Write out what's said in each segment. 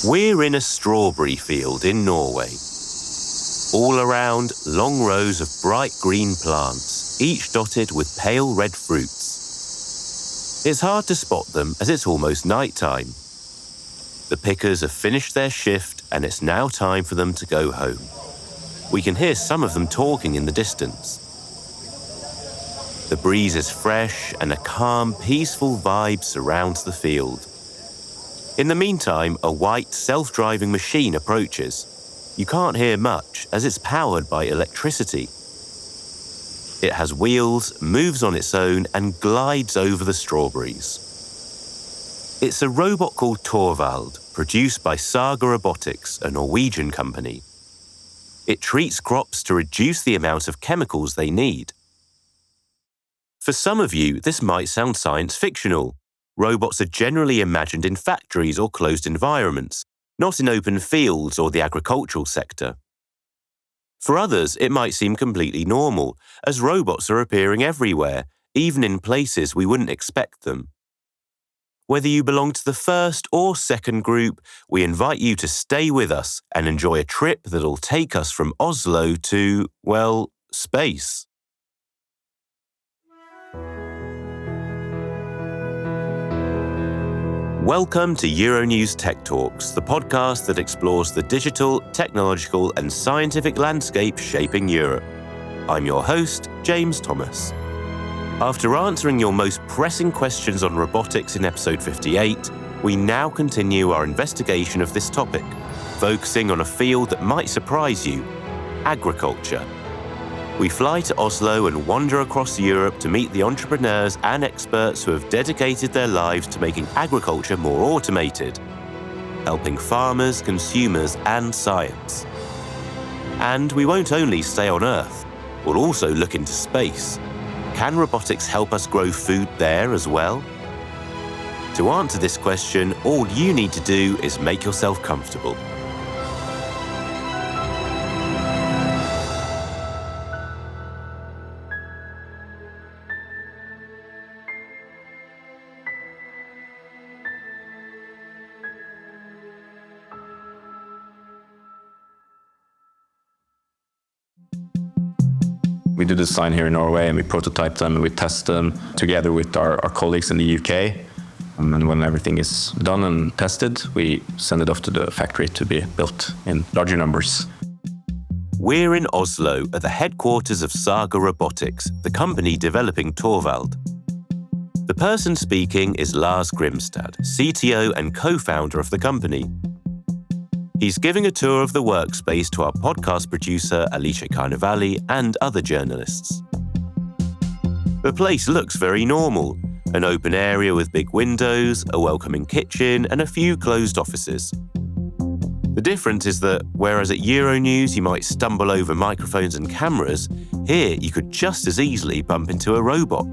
We're in a strawberry field in Norway. All around, long rows of bright green plants, each dotted with pale red fruits. It's hard to spot them as it's almost nighttime. The pickers have finished their shift and it's now time for them to go home. We can hear some of them talking in the distance. The breeze is fresh and a calm, peaceful vibe surrounds the field. In the meantime, a white, self-driving machine approaches. You can't hear much as it's powered by electricity. It has wheels, moves on its own, and glides over the strawberries. It's a robot called Torvald, produced by Saga Robotics, a Norwegian company. It treats crops to reduce the amount of chemicals they need. For some of you, this might sound science fictional. Robots are generally imagined in factories or closed environments, not in open fields or the agricultural sector. For others, it might seem completely normal, as robots are appearing everywhere, even in places we wouldn't expect them. Whether you belong to the first or second group, we invite you to stay with us and enjoy a trip that'll take us from Oslo to, well, space. Welcome to Euronews Tech Talks, the podcast that explores the digital, technological, and scientific landscape shaping Europe. I'm your host, James Thomas. After answering your most pressing questions on robotics in episode 58, we now continue our investigation of this topic, focusing on a field that might surprise you: agriculture. We fly to Oslo and wander across Europe to meet the entrepreneurs and experts who have dedicated their lives to making agriculture more automated, helping farmers, consumers, and science. And we won't only stay on Earth, we'll also look into space. Can robotics help us grow food there as well? To answer this question, all you need to do is make yourself comfortable. We do design here in Norway and we prototype them and we test them together with our colleagues in the UK. And when everything is done and tested, we send it off to the factory to be built in larger numbers. We're in Oslo at the headquarters of Saga Robotics, the company developing Torvald. The person speaking is Lars Grimstad, CTO and co-founder of the company. He's giving a tour of the workspace to our podcast producer Alicia Carnevali and other journalists. The place looks very normal, an open area with big windows, a welcoming kitchen, and a few closed offices. The difference is that, whereas at Euronews you might stumble over microphones and cameras, here you could just as easily bump into a robot.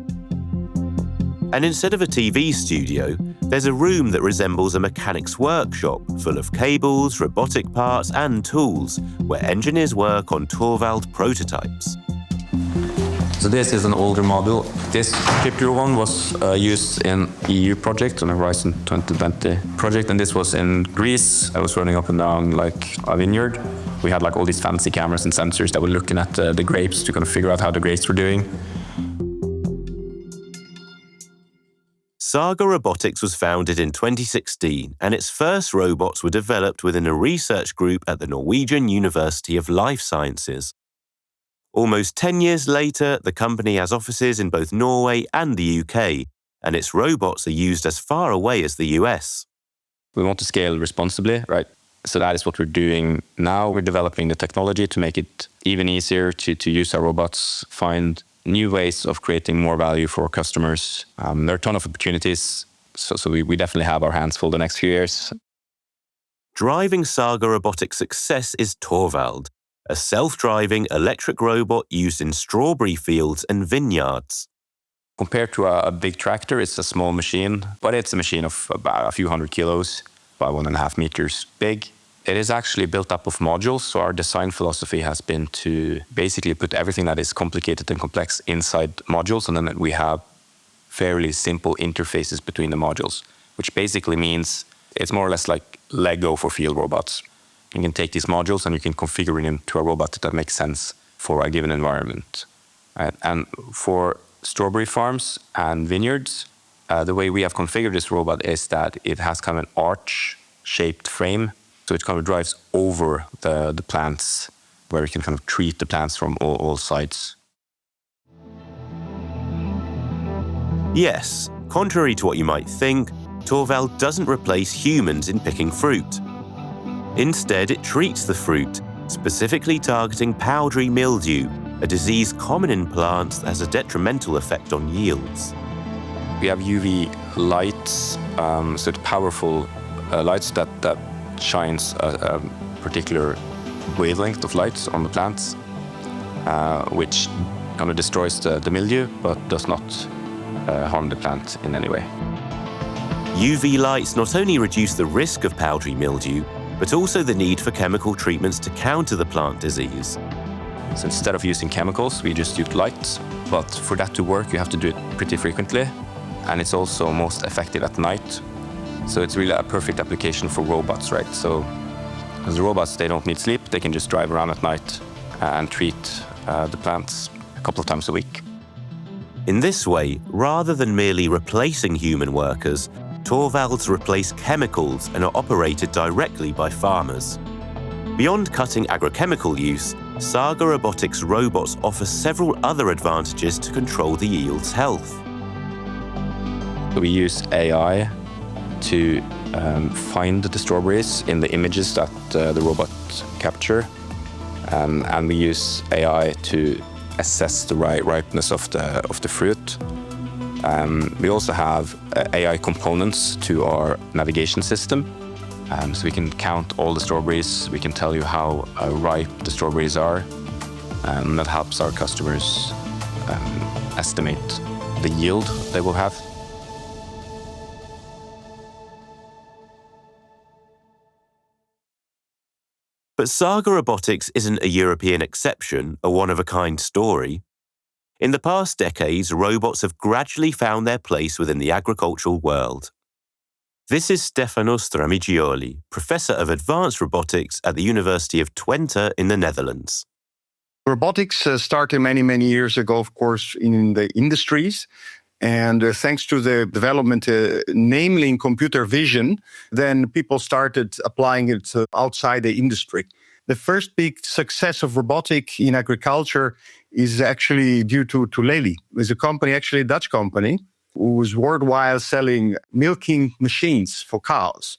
And instead of a TV studio, there's a room that resembles a mechanic's workshop full of cables, robotic parts, and tools where engineers work on Torvald prototypes. So this is an older model. This particular one was used in EU project, on the Horizon 2020 project, and this was in Greece. I was running up and down like a vineyard. We had like all these fancy cameras and sensors that were looking at the grapes to kind of figure out how the grapes were doing. Saga Robotics was founded in 2016, and its first robots were developed within a research group at the Norwegian University of Life Sciences. Almost 10 years later, the company has offices in both Norway and the UK, and its robots are used as far away as the US. We want to scale responsibly, right? So that is what we're doing now. We're developing the technology to make it even easier to use our robots, find new ways of creating more value for our customers. There are a ton of opportunities, so we definitely have our hands full the next few years. Driving Saga Robotics' success is Torvald, a self-driving electric robot used in strawberry fields and vineyards. Compared to a big tractor, it's a small machine, but it's a machine of about a few hundred kilos, about 1.5 meters big. It is actually built up of modules, so our design philosophy has been to basically put everything that is complicated and complex inside modules, and then we have fairly simple interfaces between the modules, which basically means it's more or less like Lego for field robots. You can take these modules and you can configure it into a robot that makes sense for a given environment. And for strawberry farms and vineyards, the way we have configured this robot is that it has kind of an arch-shaped frame, so it kind of drives over the plants, where you can kind of treat the plants from all sides. Yes, contrary to what you might think, Torvald doesn't replace humans in picking fruit. Instead, it treats the fruit, specifically targeting powdery mildew, a disease common in plants that has a detrimental effect on yields. We have UV lights, so it's powerful lights that shines a particular wavelength of lights on the plants, which kind of destroys the mildew, but does not harm the plant in any way. UV lights not only reduce the risk of powdery mildew, but also the need for chemical treatments to counter the plant disease. So instead of using chemicals, we just use lights, but for that to work, you have to do it pretty frequently, and it's also most effective at night. So it's really a perfect application for robots, right? So as the robots, they don't need sleep, they can just drive around at night and treat the plants a couple of times a week. In this way, rather than merely replacing human workers, Torvalds replace chemicals and are operated directly by farmers. Beyond cutting agrochemical use, Saga Robotics robots offer several other advantages to control the yield's health. We use AI to find the strawberries in the images that the robot capture, and we use AI to assess the ripeness of the fruit. We also have AI components to our navigation system, so we can count all the strawberries, we can tell you how ripe the strawberries are, and that helps our customers estimate the yield they will have. But Saga Robotics isn't a European exception, a one-of-a-kind story. In the past decades, robots have gradually found their place within the agricultural world. This is Stefano Stramigioli, Professor of Advanced Robotics at the University of Twente in the Netherlands. Robotics started many years ago, of course, in the industries. And thanks to the development, namely in computer vision, then people started applying it outside the industry. The first big success of robotic in agriculture is actually due to Lely. It's a company, actually a Dutch company, who was worldwide selling milking machines for cows.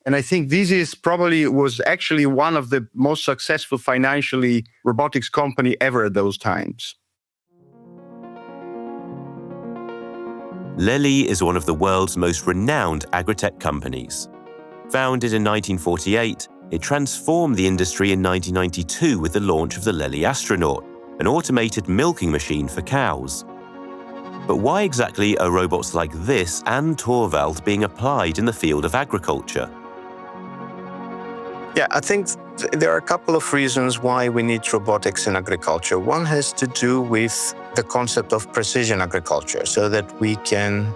And I think this was actually one of the most successful financially robotics company ever at those times. Lely is one of the world's most renowned agri-tech companies. Founded in 1948, it transformed the industry in 1992 with the launch of the Lely Astronaut, an automated milking machine for cows. But why exactly are robots like this and Torvald being applied in the field of agriculture? Yeah, I think there are a couple of reasons why we need robotics in agriculture. One has to do with the concept of precision agriculture, so that we can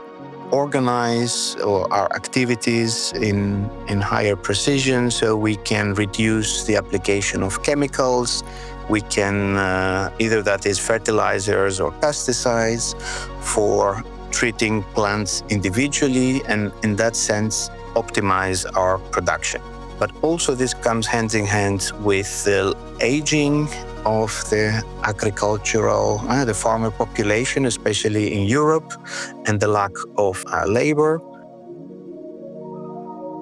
organize our activities in higher precision, so we can reduce the application of chemicals. We can, either that is fertilizers or pesticides, for treating plants individually, and in that sense, optimize our production. But also this comes hand in hand with the aging of the agricultural, the farmer population, especially in Europe, and the lack of labor.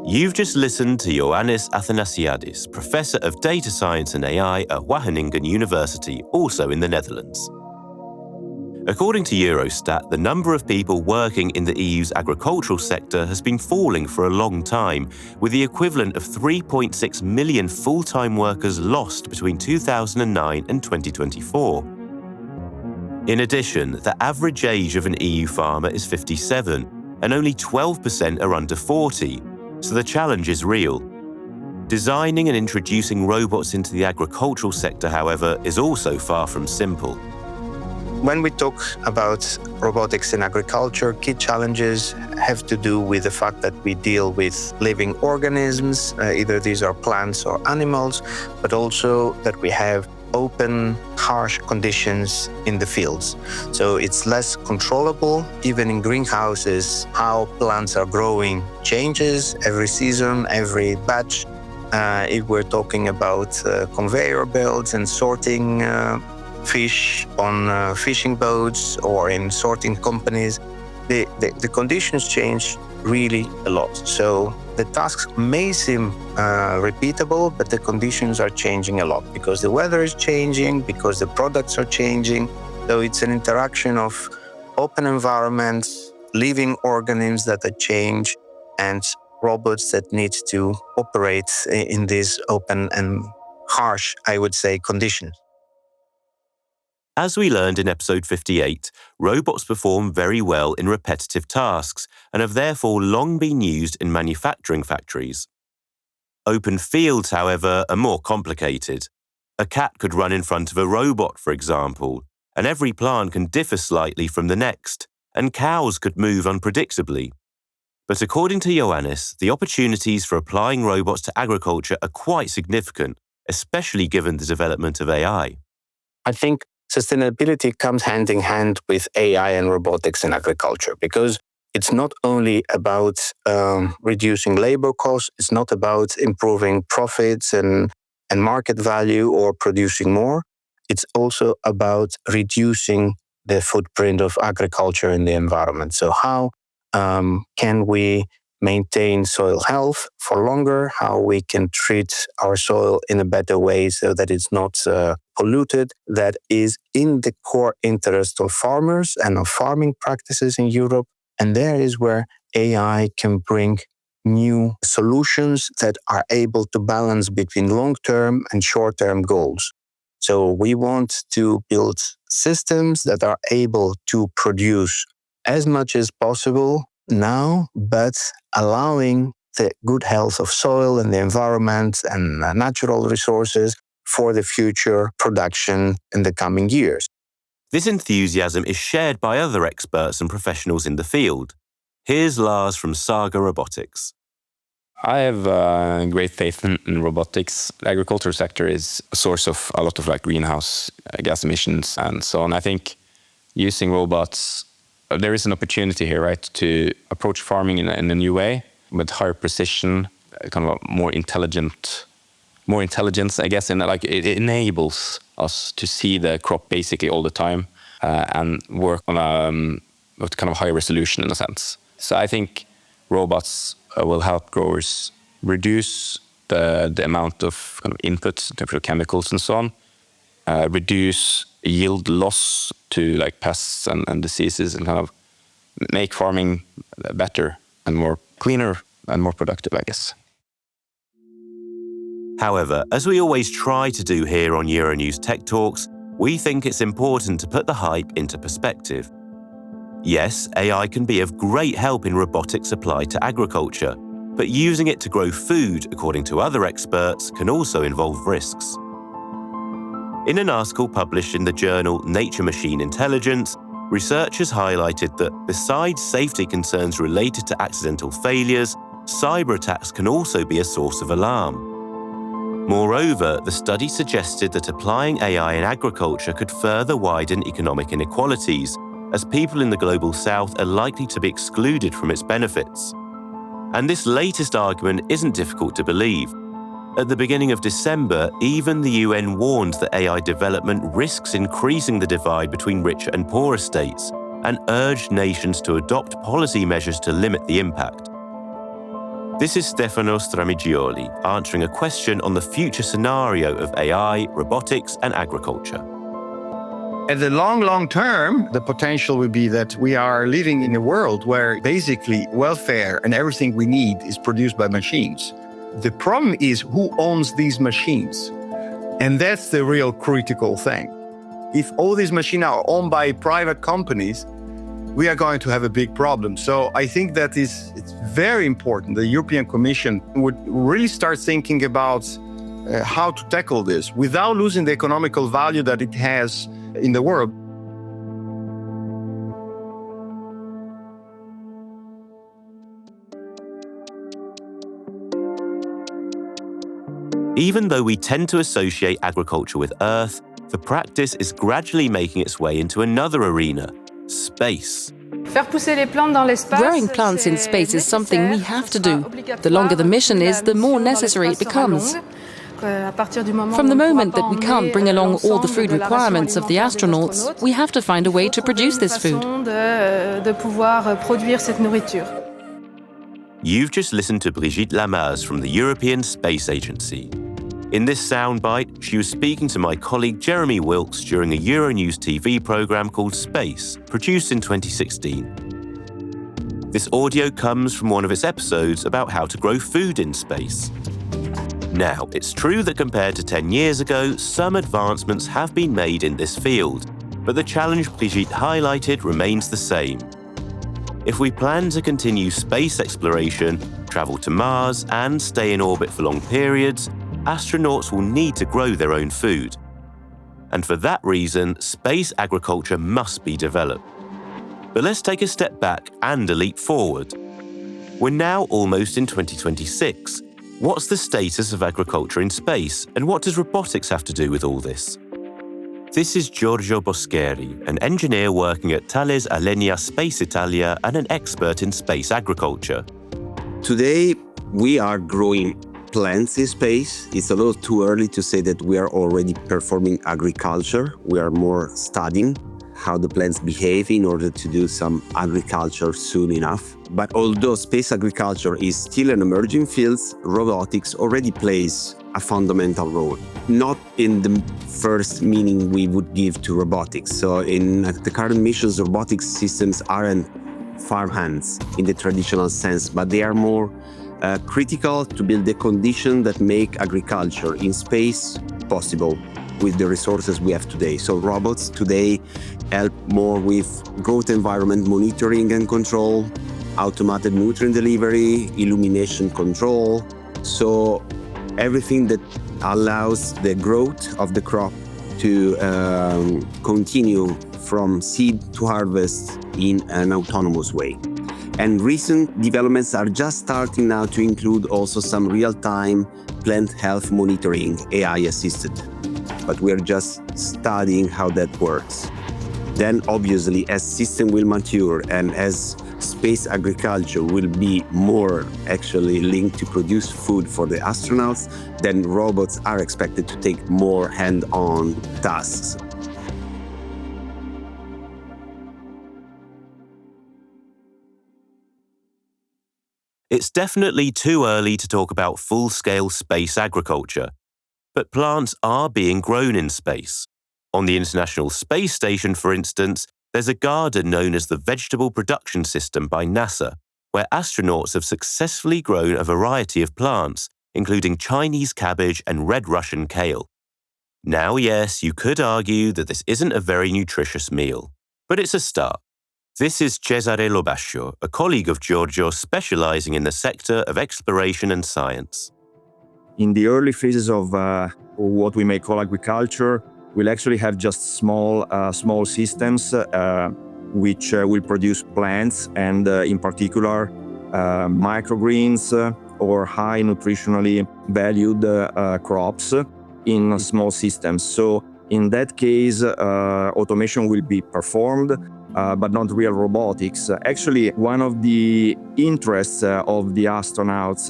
You've just listened to Ioannis Athanasiadis, Professor of Data Science and AI at Wageningen University, also in the Netherlands. According to Eurostat, the number of people working in the EU's agricultural sector has been falling for a long time, with the equivalent of 3.6 million full-time workers lost between 2009 and 2024. In addition, the average age of an EU farmer is 57, and only 12% are under 40, so the challenge is real. Designing and introducing robots into the agricultural sector, however, is also far from simple. When we talk about robotics in agriculture, key challenges have to do with the fact that we deal with living organisms, either these are plants or animals, but also that we have open, harsh conditions in the fields. So it's less controllable. Even in greenhouses, how plants are growing changes every season, every batch. If we're talking about conveyor belts and sorting fish on fishing boats or in sorting companies, the conditions change really a lot. So the tasks may seem repeatable, but the conditions are changing a lot because the weather is changing, because the products are changing. So it's an interaction of open environments, living organisms that change, and robots that need to operate in these open and harsh, I would say, conditions. As we learned in episode 58, robots perform very well in repetitive tasks and have therefore long been used in manufacturing factories. Open fields, however, are more complicated. A cat could run in front of a robot, for example, and every plant can differ slightly from the next, and cows could move unpredictably. But according to Ioannis, the opportunities for applying robots to agriculture are quite significant, especially given the development of AI. I think sustainability comes hand in hand with AI and robotics in agriculture because it's not only about reducing labor costs, it's not about improving profits and market value or producing more. It's also about reducing the footprint of agriculture in the environment. So how can we maintain soil health for longer, how we can treat our soil in a better way so that it's not polluted. That is in the core interest of farmers and of farming practices in Europe. And there is where AI can bring new solutions that are able to balance between long-term and short-term goals. So we want to build systems that are able to produce as much as possible now, but allowing the good health of soil and the environment and natural resources for the future production in the coming years. This enthusiasm is shared by other experts and professionals in the field. Here's Lars from Saga Robotics. I have great faith in robotics. The agriculture sector is a source of a lot of greenhouse gas emissions and so on. I think using robots, there is an opportunity here, right, to approach farming in a new way with higher precision, kind of a more intelligence, I guess, and it enables us to see the crop basically all the time and work on a kind of high resolution in a sense. So I think robots will help growers reduce the amount of kind of inputs in terms of chemicals and so on, reduce yield loss to pests and diseases, and kind of make farming better and more cleaner and more productive, I guess. However, as we always try to do here on Euronews Tech Talks, we think it's important to put the hype into perspective. Yes, AI can be of great help in robotics applied to agriculture, but using it to grow food, according to other experts, can also involve risks. In an article published in the journal Nature Machine Intelligence, researchers highlighted that besides safety concerns related to accidental failures, cyber attacks can also be a source of alarm. Moreover, the study suggested that applying AI in agriculture could further widen economic inequalities, as people in the global south are likely to be excluded from its benefits. And this latest argument isn't difficult to believe. At the beginning of December, even the UN warned that AI development risks increasing the divide between richer and poorer states, and urged nations to adopt policy measures to limit the impact. This is Stefano Stramigioli answering a question on the future scenario of AI, robotics, and agriculture. At the long term, the potential would be that we are living in a world where basically welfare and everything we need is produced by machines. The problem is who owns these machines. And that's the real critical thing. If all these machines are owned by private companies, we are going to have a big problem. So I think that it's very important. The European Commission would really start thinking about how to tackle this without losing the economical value that it has in the world. Even though we tend to associate agriculture with Earth, the practice is gradually making its way into another arena, space. Growing plants in space is something we have to do. The longer the mission is, the more necessary it becomes. From the moment that we can't bring along all the food requirements of the astronauts, we have to find a way to produce this food. You've just listened to Brigitte Lamaze from the European Space Agency. In this soundbite, she was speaking to my colleague Jeremy Wilkes during a Euronews TV programme called Space, produced in 2016. This audio comes from one of its episodes about how to grow food in space. Now, it's true that compared to 10 years ago, some advancements have been made in this field, but the challenge Brigitte highlighted remains the same. If we plan to continue space exploration, travel to Mars, and stay in orbit for long periods, astronauts will need to grow their own food. And for that reason, space agriculture must be developed. But let's take a step back and a leap forward. We're now almost in 2026. What's the status of agriculture in space, and what does robotics have to do with all this? This is Giorgio Boscheri, an engineer working at Thales Alenia Space Italia and an expert in space agriculture. Today, we are growing plants in space. It's a little too early to say that we are already performing agriculture. We are more studying how the plants behave in order to do some agriculture soon enough. But although space agriculture is still an emerging field, robotics already plays a fundamental role. Not in the first meaning we would give to robotics. So in the current missions, robotics systems aren't farmhands in the traditional sense, but they are more critical to build the conditions that make agriculture in space possible with the resources we have today. So robots today help more with growth environment monitoring and control, automated nutrient delivery, illumination control. So everything that allows the growth of the crop to continue from seed to harvest in an autonomous way. And recent developments are just starting now to include also some real-time plant health monitoring, AI-assisted. But we're just studying how that works. Then obviously, as system will mature and as space agriculture will be more actually linked to produce food for the astronauts, then robots are expected to take more hand-on tasks. It's definitely too early to talk about full-scale space agriculture, but plants are being grown in space. On the International Space Station, for instance, there's a garden known as the Vegetable Production System by NASA, where astronauts have successfully grown a variety of plants, including Chinese cabbage and red Russian kale. Now, yes, you could argue that this isn't a very nutritious meal, but it's a start. This is Cesare Lobascio, a colleague of Giorgio specializing in the sector of exploration and science. In the early phases of what we may call agriculture, we'll actually have just small systems which will produce plants and in particular microgreens or high nutritionally valued crops in small systems. So in that case, automation will be performed, but not real robotics. Actually, one of the interests of the astronauts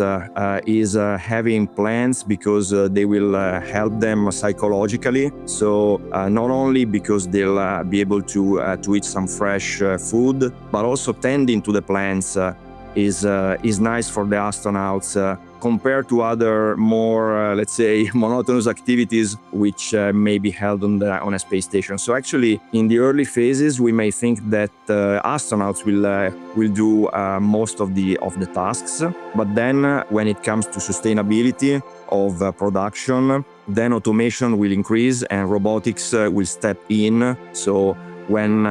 is having plants because they will help them psychologically. So not only because they'll be able to eat some fresh food, but also tending to the plants is nice for the astronauts compared to other more, let's say, monotonous activities which may be held on a space station. So actually, in the early phases, we may think that astronauts will do most of the tasks. But then, when it comes to sustainability of production, then automation will increase and robotics will step in. So when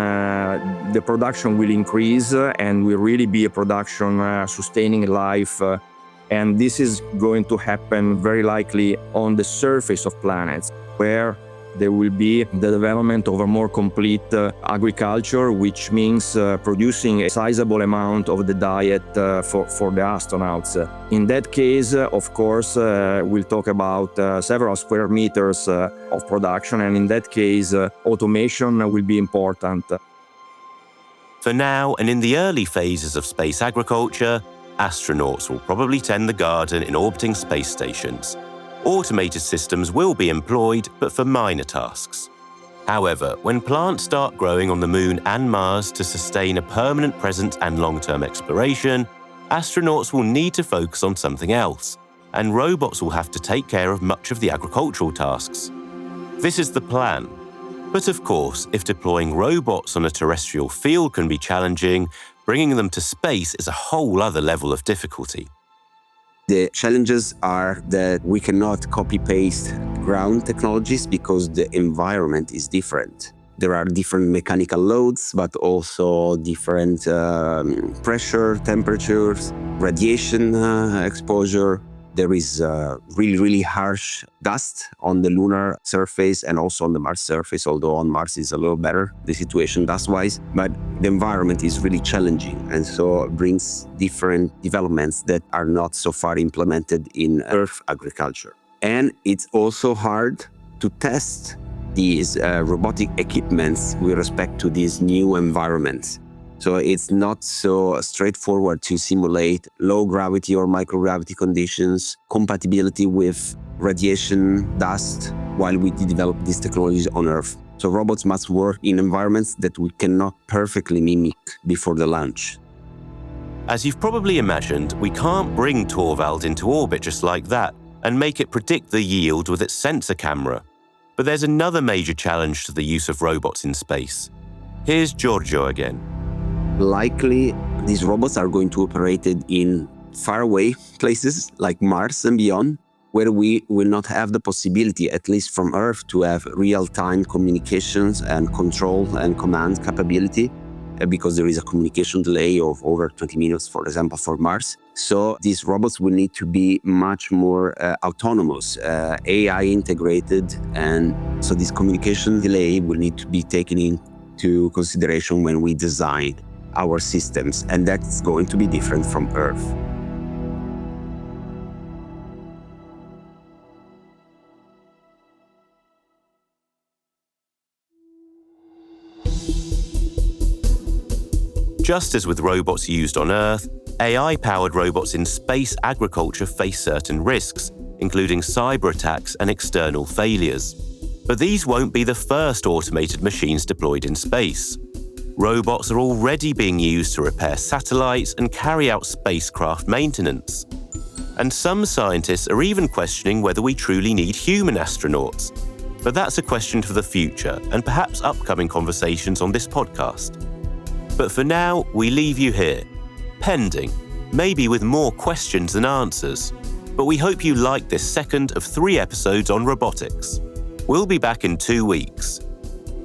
the production will increase and will really be a production sustaining life. And this is going to happen very likely on the surface of planets, where there will be the development of a more complete agriculture, which means producing a sizable amount of the diet for the astronauts. In that case, of course, we'll talk about several square meters of production, and in that case, automation will be important. For now, and in the early phases of space agriculture, astronauts will probably tend the garden in orbiting space stations. Automated systems will be employed, but for minor tasks. However, when plants start growing on the Moon and Mars to sustain a permanent presence and long-term exploration, astronauts will need to focus on something else, and robots will have to take care of much of the agricultural tasks. This is the plan. But of course, if deploying robots on a terrestrial field can be challenging, bringing them to space is a whole other level of difficulty. The challenges are that we cannot copy-paste ground technologies because the environment is different. There are different mechanical loads, but also different pressure, temperatures, radiation exposure. There is really harsh dust on the lunar surface and also on the Mars surface, although on Mars is a little better, the situation dust-wise. But the environment is really challenging, and so brings different developments that are not so far implemented in Earth agriculture. And it's also hard to test these robotic equipments with respect to these new environments. So it's not so straightforward to simulate low gravity or microgravity conditions, compatibility with radiation, dust, while we develop these technologies on Earth. So robots must work in environments that we cannot perfectly mimic before the launch. As you've probably imagined, we can't bring Torvald into orbit just like that and make it predict the yield with its sensor camera. But there's another major challenge to the use of robots in space. Here's Giorgio again. Likely, these robots are going to operate in faraway places like Mars and beyond, where we will not have the possibility, at least from Earth, to have real-time communications and control and command capability, because there is a communication delay of over 20 minutes, for example, for Mars. So these robots will need to be much more autonomous, AI integrated, and so this communication delay will need to be taken into consideration when we design our systems, and that's going to be different from Earth. Just as with robots used on Earth, AI-powered robots in space agriculture face certain risks, including cyber attacks and external failures. But these won't be the first automated machines deployed in space. Robots are already being used to repair satellites and carry out spacecraft maintenance. And some scientists are even questioning whether we truly need human astronauts. But that's a question for the future and perhaps upcoming conversations on this podcast. But for now, we leave you here, pending, maybe with more questions than answers. But we hope you liked this second of 3 episodes on robotics. We'll be back in 2 weeks.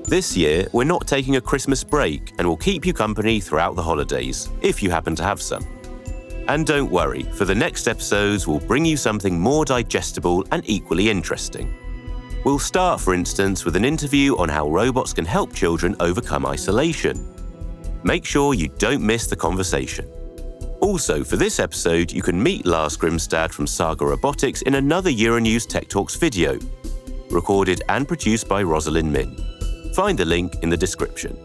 This year, we're not taking a Christmas break and will keep you company throughout the holidays, if you happen to have some. And don't worry, for the next episodes, we'll bring you something more digestible and equally interesting. We'll start, for instance, with an interview on how robots can help children overcome isolation. Make sure you don't miss the conversation. Also, for this episode, you can meet Lars Grimstad from Saga Robotics in another Euronews Tech Talks video, recorded and produced by Rosalind Min. Find the link in the description.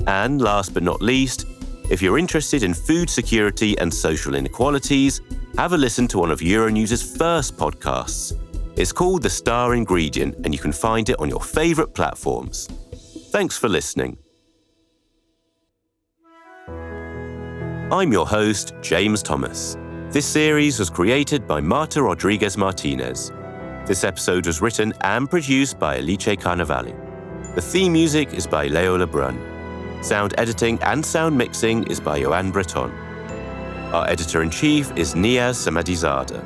And last but not least, if you're interested in food security and social inequalities, have a listen to one of Euronews' first podcasts. It's called The Star Ingredient, and you can find it on your favourite platforms. Thanks for listening. I'm your host, James Thomas. This series was created by Marta Rodriguez Martinez. This episode was written and produced by Alice Carnevali. The theme music is by Leo Lebrun. Sound editing and sound mixing is by Joanne Breton. Our editor-in-chief is Niaz Samadizada.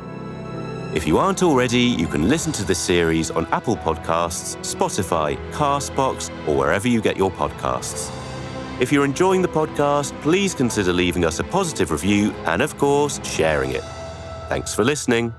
If you aren't already, you can listen to this series on Apple Podcasts, Spotify, Castbox, or wherever you get your podcasts. If you're enjoying the podcast, please consider leaving us a positive review and, of course, sharing it. Thanks for listening.